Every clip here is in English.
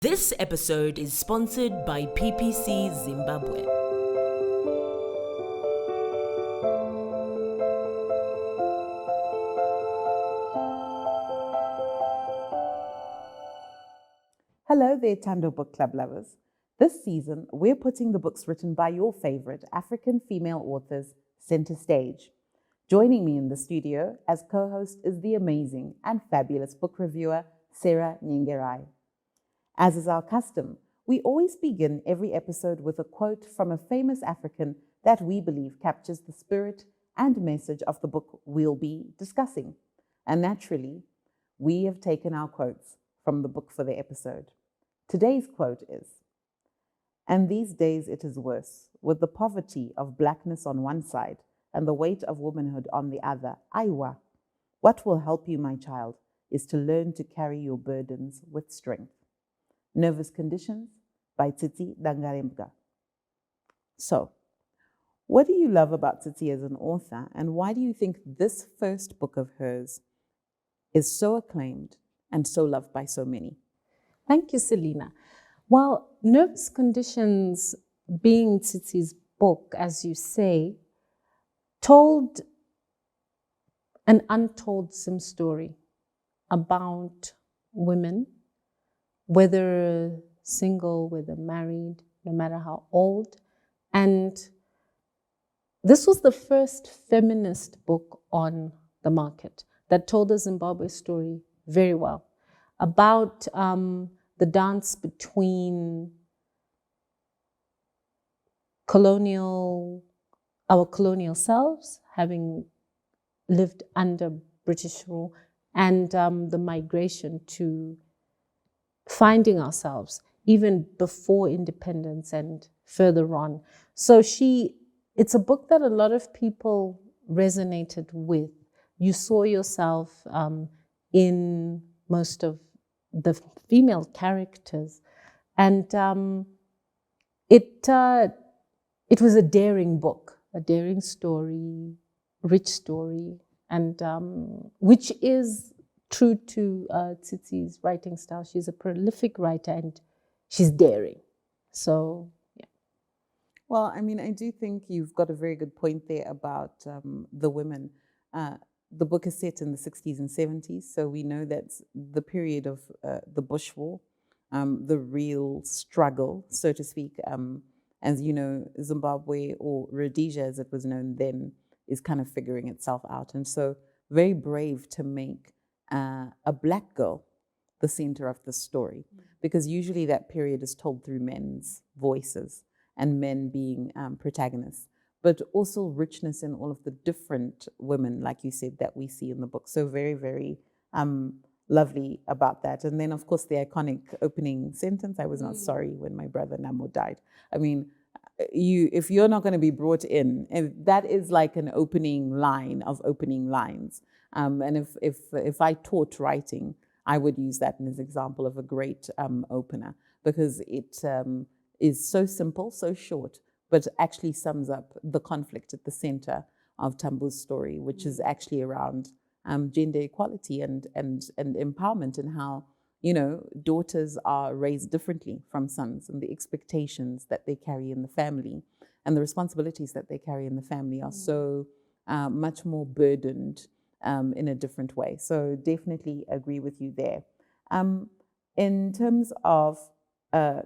This episode is sponsored by PPC Zimbabwe. Hello there, Tando Book Club lovers. This season, we're putting the books written by your favorite African female authors center stage. Joining me in the studio as co-host is the amazing and fabulous book reviewer, Sarah Nyengerai. As is our custom, we always begin every episode with a quote from a famous African that we believe captures the spirit and message of the book we'll be discussing. And naturally, we have taken our quotes from the book for the episode. Today's quote is, "And these days it is worse, with the poverty of blackness on one side and the weight of womanhood on the other. Aiwa, what will help you, my child, is to learn to carry your burdens with strength." Nervous Conditions by Tsitsi Dangarembga. So, what do you love about Tsitsi as an author, and why do you think this first book of hers is so acclaimed and so loved by so many? Thank you, Selina. Well, Nervous Conditions, being Tsitsi's book, as you say, told an untold Sim story about women, whether single, whether married, no matter how old. And this was the first feminist book on the market that told the Zimbabwe story very well, about the dance between our colonial selves, having lived under British rule, and the migration to finding ourselves even before independence and further on. So it's a book that a lot of people resonated with. You saw yourself in most of the female characters, and it was a daring book, a daring story, rich story, and which is true to Tsitsi's writing style. She's a prolific writer and she's daring. So, yeah. Well, I mean, I do think you've got a very good point there about the women. The book is set in the 60s and 70s, so we know that's the period of the Bush War, the real struggle, so to speak. As you know, Zimbabwe, or Rhodesia as it was known then, is kind of figuring itself out. And so very brave to make a black girl the center of the story, because usually that period is told through men's voices and men being protagonists, but also richness in all of the different women, like you said, that we see in the book. So very, very lovely about that. And then, of course, the iconic opening sentence, "I was not sorry when my brother Namo died." I mean, if you're not going to be brought in, that is like an opening line of opening lines. And if I taught writing, I would use that as an example of a great opener, because it is so simple, so short, but actually sums up the conflict at the center of Tambu's story, which is actually around gender equality and empowerment, and how, you know, daughters are raised differently from sons, and the expectations that they carry in the family and the responsibilities that they carry in the family are so much more burdened in a different way. So definitely agree with you there. In terms of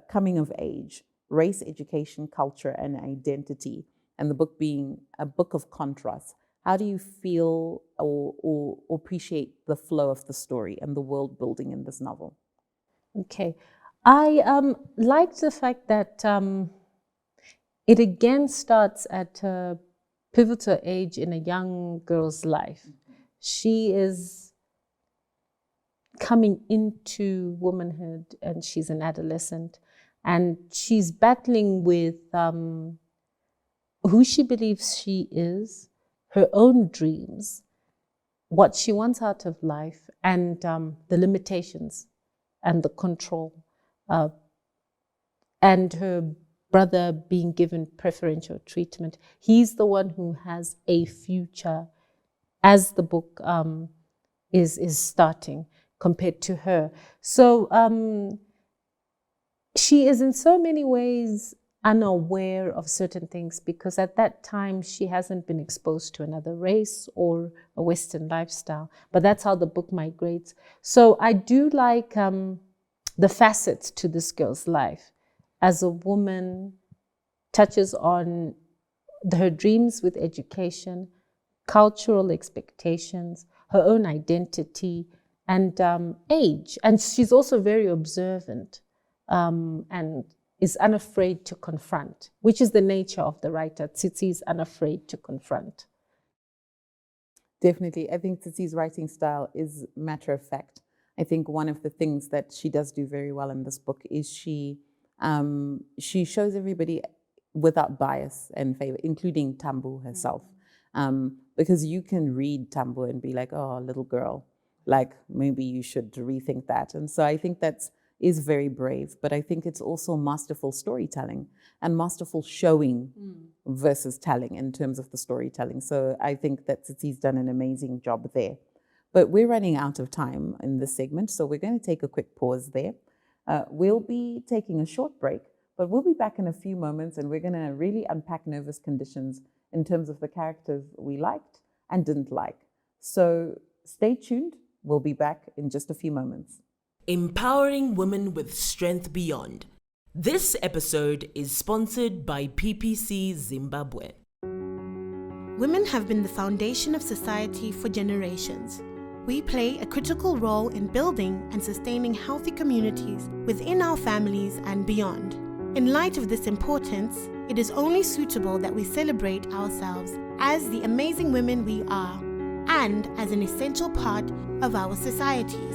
coming of age, race, education, culture, and identity, and the book being a book of contrast, how do you feel or appreciate the flow of the story and the world building in this novel? Okay. I like the fact that it again starts at a pivotal age in a young girl's life. She is coming into womanhood and she's an adolescent, and she's battling with who she believes she is, her own dreams, what she wants out of life, and the limitations and the control, and her brother being given preferential treatment. He's the one who has a future as the book is starting, compared to her. So she is in so many ways unaware of certain things, because at that time she hasn't been exposed to another race or a Western lifestyle. But that's how the book migrates. So I do like the facets to this girl's life. As a woman, touches on her dreams with education, cultural expectations, her own identity, and age. And she's also very observant and is unafraid to confront, which is the nature of the writer. Tsitsi is unafraid to confront. Definitely. I think Tsitsi's writing style is matter of fact. I think one of the things that she does do very well in this book is she shows everybody without bias and favor, including Tambo herself. Because you can read Tambo and be like, oh, little girl, like maybe you should rethink that. And so I think that is very brave, but I think it's also masterful storytelling and masterful showing versus telling in terms of the storytelling. So I think that Tsitsi's done an amazing job there. But we're running out of time in this segment, so we're going to take a quick pause there. We'll be taking a short break, but we'll be back in a few moments, and we're going to really unpack Nervous Conditions in terms of the characters we liked and didn't like. So stay tuned. We'll be back in just a few moments. Empowering women with strength beyond. This episode is sponsored by PPC Zimbabwe. Women have been the foundation of society for generations. We play a critical role in building and sustaining healthy communities within our families and beyond. In light of this importance, it is only suitable that we celebrate ourselves as the amazing women we are, and as an essential part of our societies.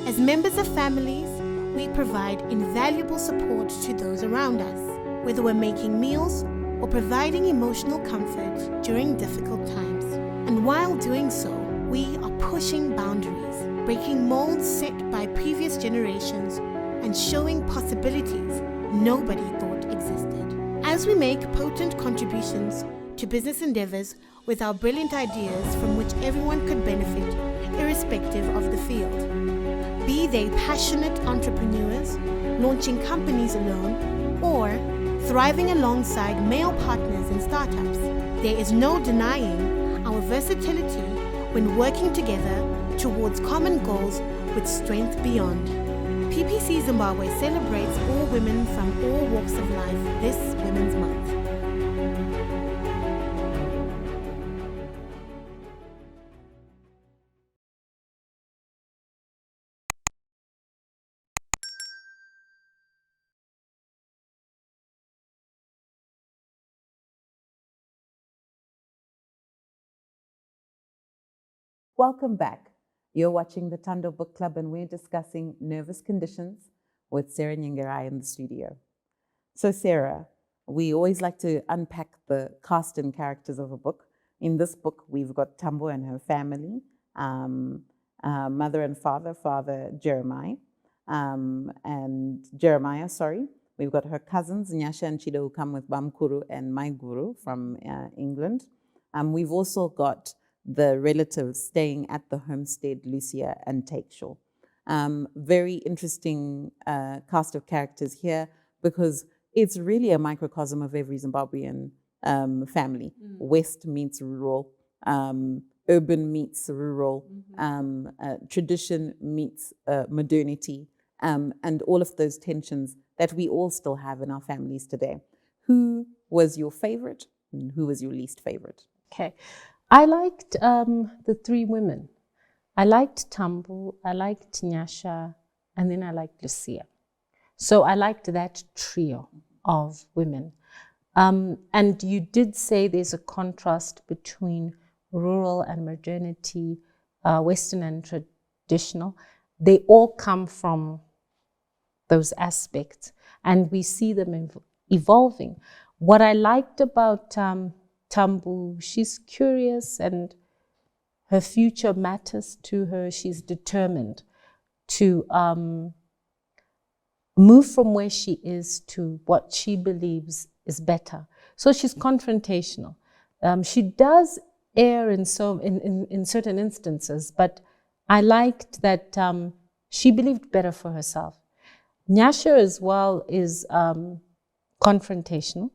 As members of families, we provide invaluable support to those around us, whether we're making meals or providing emotional comfort during difficult times. And while doing so, we are pushing boundaries, breaking molds set by previous generations, and showing possibilities nobody thought existed. As we make potent contributions to business endeavors with our brilliant ideas from which everyone could benefit, irrespective of the field. Be they passionate entrepreneurs, launching companies alone, or thriving alongside male partners in startups, there is no denying our versatility when working together towards common goals with strength beyond. PPC Zimbabwe celebrates all women from all walks of life this Women's Month. Welcome back. You're watching the Tando Book Club, and we're discussing Nervous Conditions with Sarah Nyengerai in the studio. So Sarah, we always like to unpack the cast and characters of a book. In this book, we've got Tambo and her family, mother and father Jeremiah, We've got her cousins, Nyasha and Chida, who come with Bamkuru and my guru from England. We've also got the relatives staying at the homestead, Lucia and Takeshaw. Very interesting cast of characters here, because it's really a microcosm of every Zimbabwean family. West meets rural, urban meets rural, tradition meets modernity, and all of those tensions that we all still have in our families today. Who was your favorite and who was your least favorite? Okay. I liked the three women. I liked Tambo, I liked Nyasha, and then I liked Lucia. So I liked that trio of women. And you did say there's a contrast between rural and modernity, Western and traditional. They all come from those aspects, and we see them evolving. What I liked about Tambo, she's curious and her future matters to her. She's determined to move from where she is to what she believes is better. So she's confrontational. She does err in certain instances, but I liked that she believed better for herself. Nyasha as well is confrontational.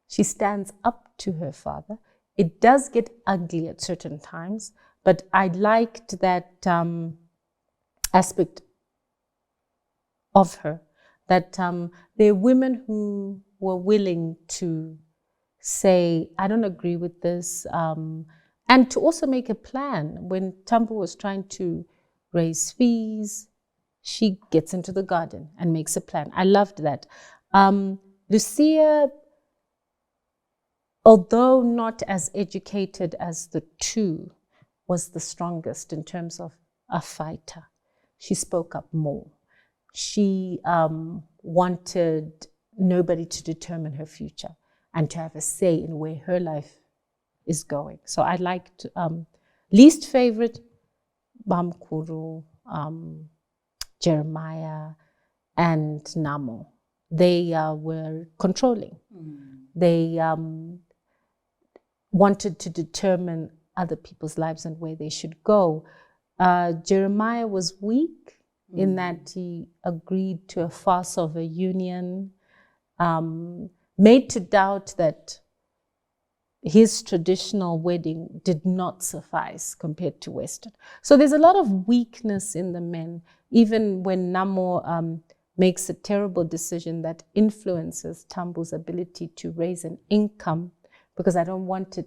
She stands up to her father. It does get ugly at certain times, but I liked that aspect of her, that there are women who were willing to say, I don't agree with this, and to also make a plan. When Tambo was trying to raise fees, she gets into the garden and makes a plan. I loved that. Lucia, although not as educated as the two, was the strongest in terms of a fighter. She spoke up more. She wanted nobody to determine her future and to have a say in where her life is going. So I liked least favorite, Bamkuru, Jeremiah, and Namo. They were controlling. They wanted to determine other people's lives and where they should go. Jeremiah was weak in that he agreed to a farce of a union, made to doubt that his traditional wedding did not suffice compared to Western. So there's a lot of weakness in the men, even when Namo makes a terrible decision that influences Tambu's ability to raise an income, because I don't want to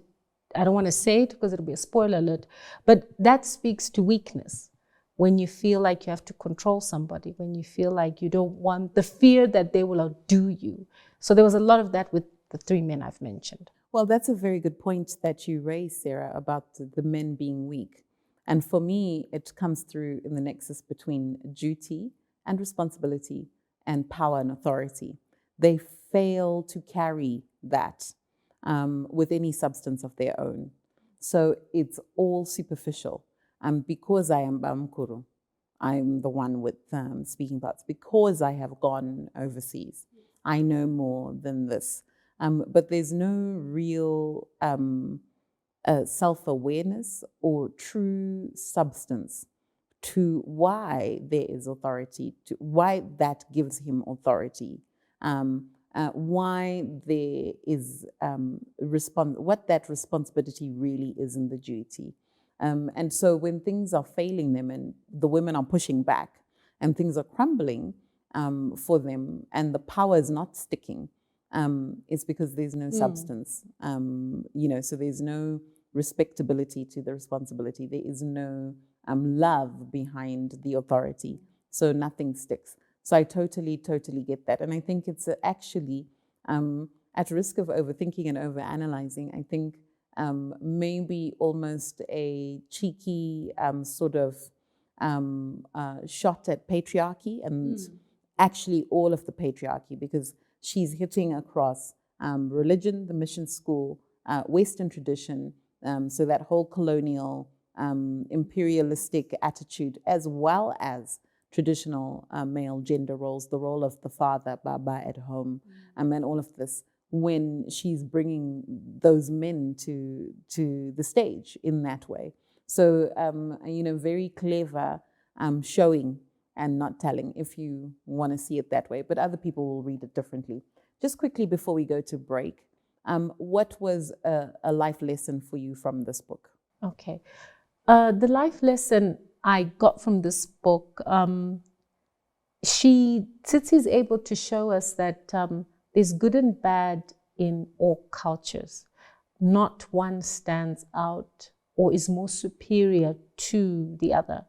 say it because it'll be a spoiler alert, but that speaks to weakness. When you feel like you have to control somebody, when you feel like you don't want the fear that they will outdo you. So there was a lot of that with the three men I've mentioned. Well, that's a very good point that you raised, Sarah, about the men being weak. And for me, it comes through in the nexus between duty and responsibility and power and authority. They fail to carry that with any substance of their own. So it's all superficial. Because I am Bamkuru, I'm the one with speaking parts. Because I have gone overseas, I know more than this. But there's no real self-awareness or true substance to why there is authority, to why that gives him authority, why there is what that responsibility really is in the duty. And so when things are failing them and the women are pushing back and things are crumbling for them and the power is not sticking, it's because there's no substance. So there's no respectability to the responsibility. There is no love behind the authority. So nothing sticks. So I totally get that. And I think it's actually, at risk of overthinking and overanalyzing, I think maybe almost a cheeky sort of shot at patriarchy and actually all of the patriarchy, because she's hitting across religion, the mission school, Western tradition, so that whole colonial imperialistic attitude, as well as traditional male gender roles, the role of the father, Baba at home, and all of this, when she's bringing those men to the stage in that way. So, very clever showing and not telling, if you want to see it that way. But other people will read it differently. Just quickly before we go to break, what was a life lesson for you from this book? Okay. The life lesson I got from this book, Tsitsi is able to show us that there's good and bad in all cultures. Not one stands out or is more superior to the other.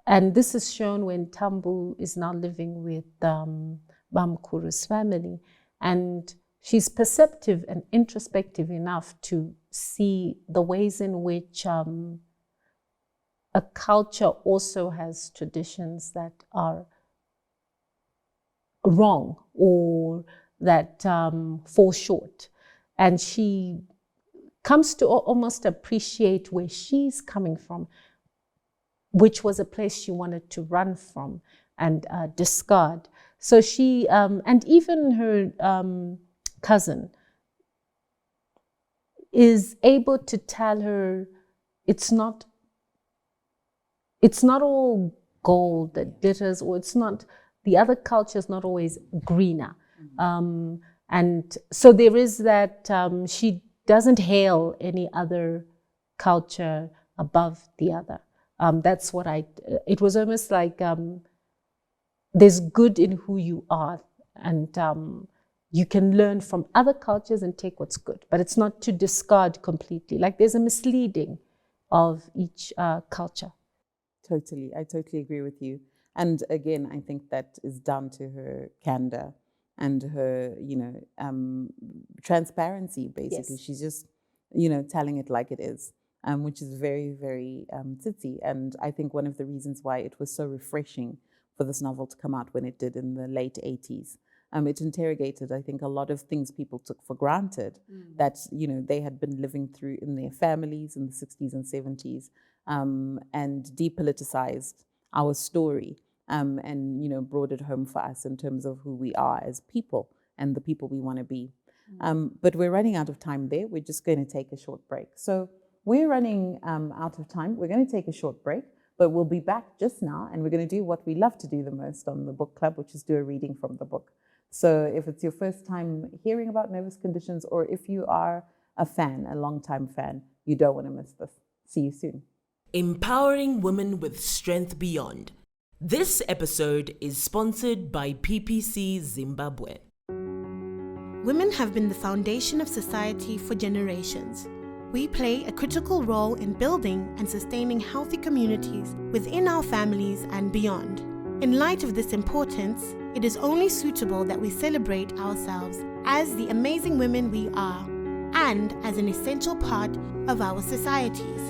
And this is shown when Tambu is now living with Bamkuru's family. And she's perceptive and introspective enough to see the ways in which a culture also has traditions that are wrong or that fall short. And she comes to almost appreciate where she's coming from, which was a place she wanted to run from and discard. So she, and even her cousin, is able to tell her it's not all gold that glitters, or it's not, the other culture is not always greener. And so there is that, she doesn't hail any other culture above the other. That's what it was almost like there's good in who you are, and you can learn from other cultures and take what's good, but it's not to discard completely. Like there's a misleading of each culture. Totally. I totally agree with you. And again, I think that is down to her candor and her, transparency, basically. Yes. She's just, telling it like it is, which is very, very tsitsi. And I think one of the reasons why it was so refreshing for this novel to come out when it did in the late 80s, it interrogated, I think, a lot of things people took for granted that, they had been living through in their families in the 60s and 70s, and depoliticized our story, and, brought it home for us in terms of who we are as people and the people we want to be. But we're running out of time there. We're just going to take a short break. So we're running out of time. We're going to take a short break, but we'll be back just now, and we're going to do what we love to do the most on the book club, which is do a reading from the book. So if it's your first time hearing about nervous conditions, or if you are a fan, a long-time fan, you don't want to miss this. See you soon. Empowering women with strength beyond. This episode is sponsored by PPC Zimbabwe. Women have been the foundation of society for generations. We play a critical role in building and sustaining healthy communities within our families and beyond. In light of this importance, it is only suitable that we celebrate ourselves as the amazing women we are, and as an essential part of our societies.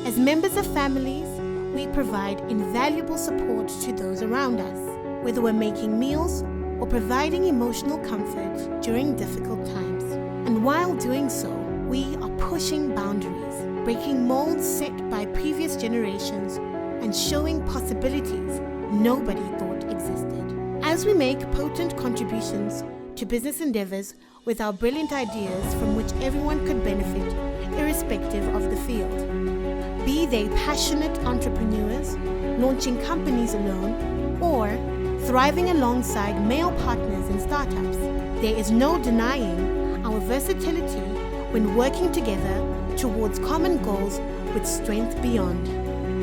As members of families, we provide invaluable support to those around us, whether we're making meals or providing emotional comfort during difficult times. And while doing so, we are pushing boundaries, breaking molds set by previous generations, and showing possibilities nobody thought existed. As we make potent contributions to business endeavors with our brilliant ideas from which everyone could benefit, irrespective of the field. Be they passionate entrepreneurs, launching companies alone, or thriving alongside male partners in startups, there is no denying our versatility when working together towards common goals with strength beyond.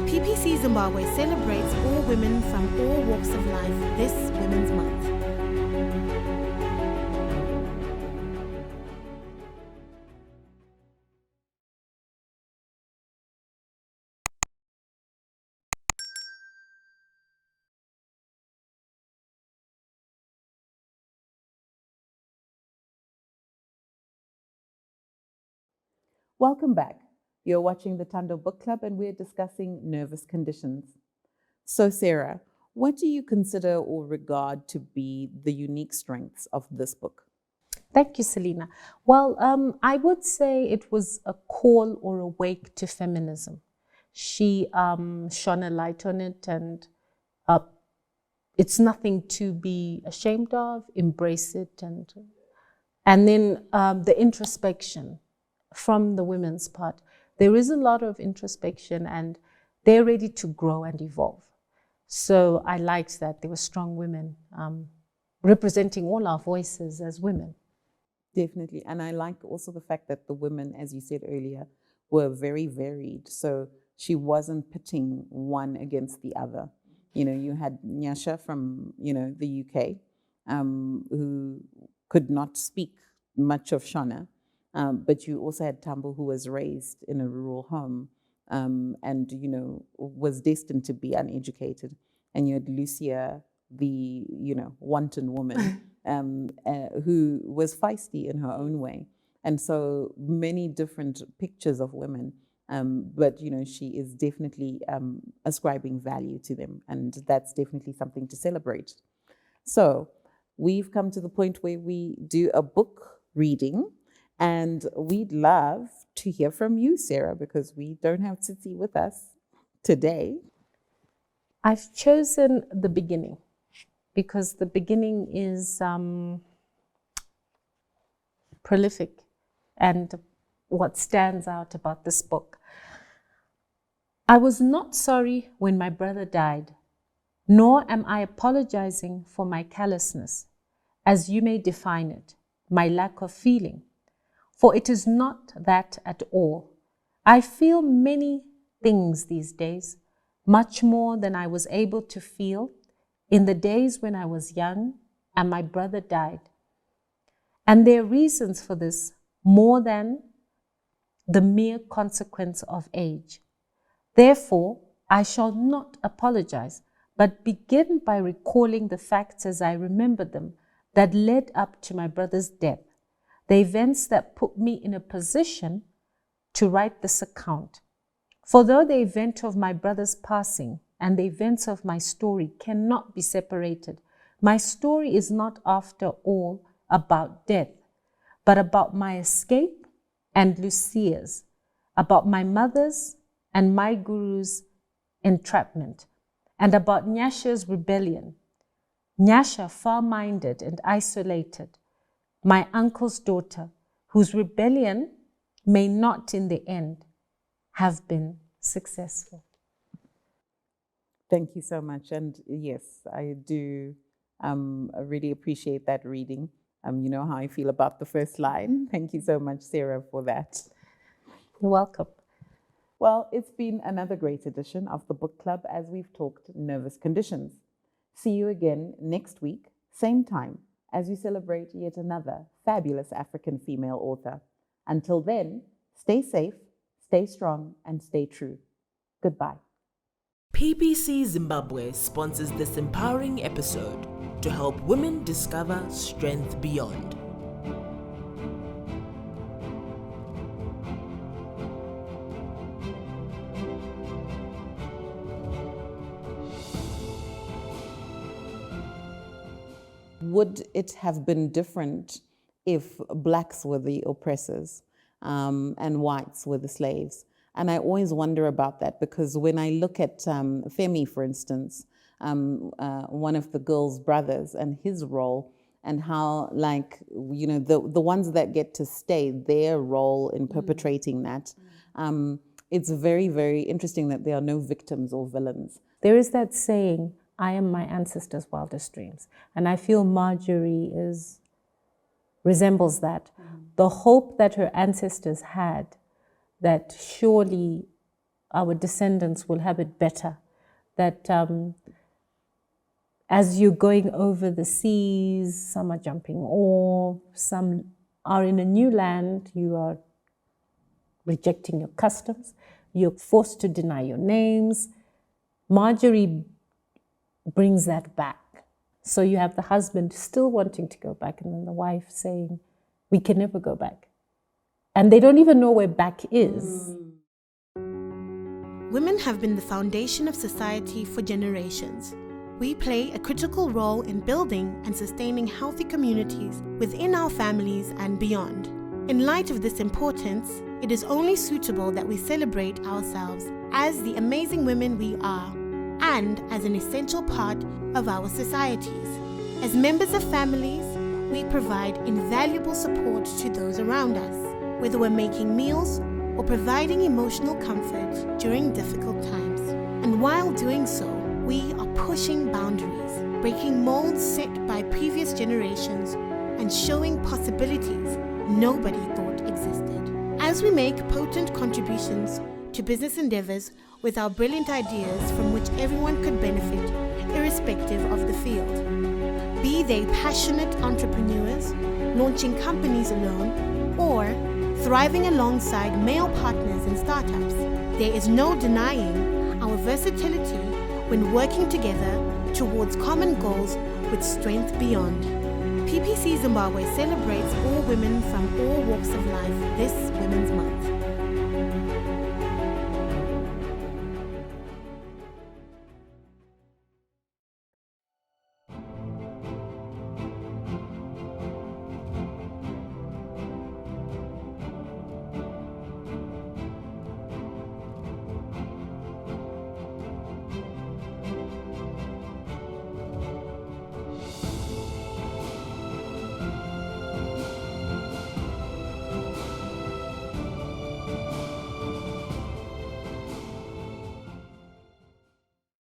PPC Zimbabwe celebrates all women from all walks of life this Women's Month. Welcome back. You're watching the Tando Book Club, and we're discussing nervous conditions. So, Sarah, what do you consider or regard to be the unique strengths of this book? Thank you, Selina. Well, I would say it was a call or a wake to feminism. She shone a light on it, and it's nothing to be ashamed of. Embrace it, and then the introspection from the women's part. There is a lot of introspection, and they're ready to grow and evolve. So I liked that there were strong women representing all our voices as women. Definitely. And I like also the fact that the women, as you said earlier, were very varied. So she wasn't pitting one against the other. You had Nyasha from, the UK, who could not speak much of Shona. But you also had Tambo, who was raised in a rural home, and, was destined to be uneducated. And you had Lucia, the, wanton woman, who was feisty in her own way. And so many different pictures of women, but, she is definitely ascribing value to them. And that's definitely something to celebrate. So we've come to the point where we do a book reading. And we'd love to hear from you, Sarah, because we don't have Tsitsi with us today. I've chosen the beginning because the beginning is prolific, and what stands out about this book. I was not sorry when my brother died, nor am I apologizing for my callousness, as you may define it, my lack of feeling. For it is not that at all. I feel many things these days, much more than I was able to feel in the days when I was young and my brother died. And there are reasons for this more than the mere consequence of age. Therefore, I shall not apologize, but begin by recalling the facts as I remember them that led up to my brother's death, the events that put me in a position to write this account. For though the event of my brother's passing and the events of my story cannot be separated, my story is not after all about death, but about my escape and Lucia's, about my mother's and my guru's entrapment, and about Nyasha's rebellion. Nyasha, far-minded and isolated, my uncle's daughter, whose rebellion may not in the end have been successful. Thank you so much. And yes, I do really appreciate that reading. You know how I feel about the first line. Thank you so much, Sarah, for that. You're welcome. Well, it's been another great edition of the Book Club as we've talked nervous conditions. See you again next week, same time, as we celebrate yet another fabulous African female author. Until then, stay safe, stay strong, and stay true. Goodbye. PPC Zimbabwe sponsors this empowering episode to help women discover strength beyond. Would it have been different if blacks were the oppressors and whites were the slaves? And I always wonder about that, because when I look at Femi, for instance, one of the girl's brothers and his role, and how, like, you know, the ones that get to stay, their role in perpetrating that, it's very, very interesting that there are no victims or villains. There is that saying, I am my ancestors' wildest dreams. And I feel Marjorie resembles that. The hope that her ancestors had, that surely our descendants will have it better, that as you're going over the seas, some are jumping off, some are in a new land, you are rejecting your customs, you're forced to deny your names. Marjorie brings that back. So you have the husband still wanting to go back, and then the wife saying, we can never go back. And they don't even know where back is. Women have been the foundation of society for generations. We play a critical role in building and sustaining healthy communities within our families and beyond. In light of this importance, it is only suitable that we celebrate ourselves as the amazing women we are, and as an essential part of our societies. As members of families, we provide invaluable support to those around us, whether we're making meals or providing emotional comfort during difficult times. And while doing so, we are pushing boundaries, breaking molds set by previous generations, and showing possibilities nobody thought existed. As we make potent contributions to business endeavors with our brilliant ideas from which everyone could benefit, irrespective of the field. Be they passionate entrepreneurs, launching companies alone, or thriving alongside male partners in startups, there is no denying our versatility when working together towards common goals with strength beyond. PPC Zimbabwe celebrates all women from all walks of life this Women's Month.